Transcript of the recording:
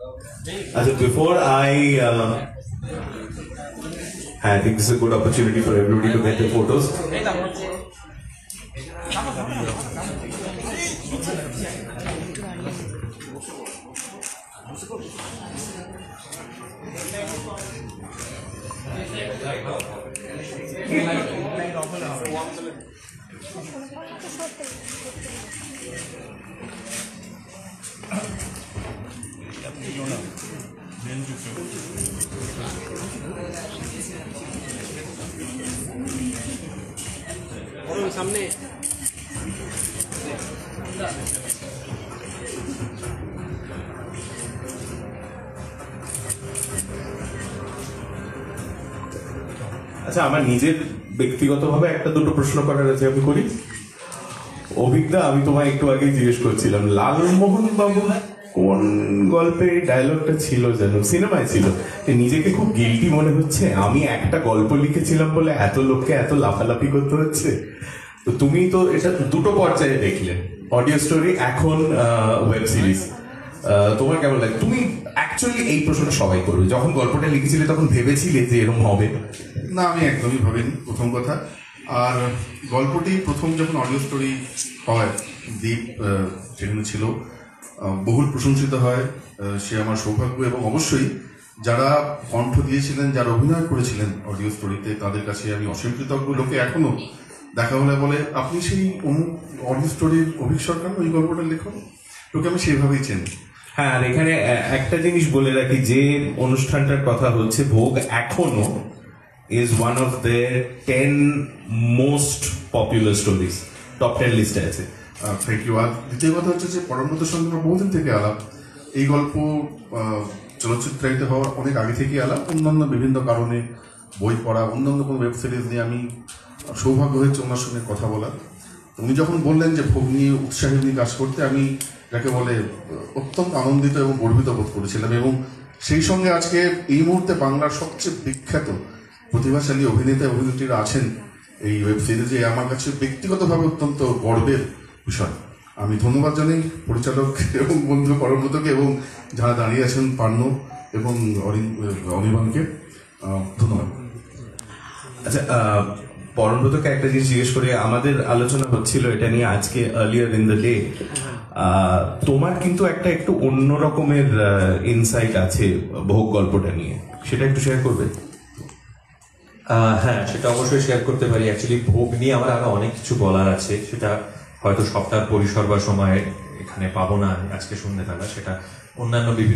Before I think this is a good opportunity for everybody to get their photos. সামনে আচ্ছা, আমার নিজের ব্যক্তিগতভাবে একটা দুটো প্রশ্ন করার আছে, আমি করি। অভিজ্ঞতা, আমি তোমায় একটু আগে জিজ্ঞেস করছিলাম, লালমোহন বাবু কোন গল্পে ডায়লগটা ছিল যেন, সিনেমায় ছিল, নিজেকে খুব গিল্টি মনে হচ্ছে, আমি একটা গল্প লিখেছিলাম বলে এত লোককে এত লাফালাফি করতে হচ্ছে। তো তুমি তো এটা দুটো পর্যায়ে দেখলে, অডিও স্টোরি, এখন ওয়েব সিরিজ, তোমার কেমন লাগে? তুমি অ্যাকচুয়ালি এই প্রশ্নটা সবাই করবে, যখন গল্পটা লিখেছিলে তখন ভেবেছিলে যে এরকম হবে? না, আমি একদমই ভাবিনি, প্রথম কথা। আর গল্পটি প্রথম যখন অডিও স্টোরি হয়, দ্বীপ যেখানে ছিল, বহুল প্রশংসিত হয়, সে আমার সৌভাগ্য। এবং অবশ্যই যারা কণ্ঠ দিয়েছিলেন, যারা অভিনয় করেছিলেন অডিও স্টোরিতে, তাদের কাছে আমি অসীম কৃতজ্ঞ। লোকে এখনো দেখা হলে বলে, আপনি সেই অমুক অডিও স্টোরির অভিক সরকার, ওই গল্পটা লেখুন। লোকে আমি সেইভাবেই চেনি। হ্যাঁ, আর এখানে একটা জিনিস বলে রাখি, যে অনুষ্ঠানটার কথা হচ্ছে, ভোগ এখনো is one of their 10 most popular stories, top 10 লিস্টে আছে। Thank you. আর দ্বিতীয় কথা হচ্ছে যে পরমব্রতের সঙ্গে আমার বহুদিন থেকে আলাপ, এই গল্প চলচ্চিত্রায়িত হওয়ার অনেক আগে থেকেই আলাপ, অন্যান্য বিভিন্ন কারণে বই পড়া, অন্যান্য কোনো ওয়েব সিরিজ নিয়ে আমি সৌভাগ্য হয়েছে ওনার সঙ্গে কথা বলার। উনি যখন বললেন যে ভোগ নিয়ে উৎসাহী নিয়ে কাজ করতে, আমি যাকে বলে অত্যন্ত আনন্দিত এবং গর্বিত বোধ করেছিলাম। এবং সেই সঙ্গে আজকে এই মুহূর্তে বাংলার সবচেয়ে বিখ্যাত প্রতিভাশালী অভিনেতা অভিনেত্রীরা আছেন এই ওয়েব সিরিজে, আমার কাছে ব্যক্তিগতভাবে অত্যন্ত গর্বের বিষয়। আমি ধন্যবাদ জানাই পরিচালক এবং বন্ধু পরমব্রতকে, এবং যারা দাঁড়িয়ে আছেন পার্নো এবং অনির্বাণকে, ধন্যবাদ। আচ্ছা, পরমব্রতকে একটা জিনিস জিজ্ঞেস করি, আমাদের আলোচনা হচ্ছিল এটা নিয়ে আজকে আর্লিয়ার ইন দ্য ডে, তোমার কিন্তু একটা একটু অন্য রকমের ইনসাইট আছে ভোগ গল্পটা নিয়ে, সেটা একটু শেয়ার করবে? হ্যাঁ, সেটা অবশ্যই শেয়ার করতে পারি। অ্যাকচুয়ালি ভোগ নিয়ে আমার আরো অনেক কিছু বলার আছে, সেটা হয়তো সপ্তাহ পরিসর বা সময় এখানে পাবো না আজকে সন্ধ্যেবেলা, সেটা অন্যান্য বিভিন্ন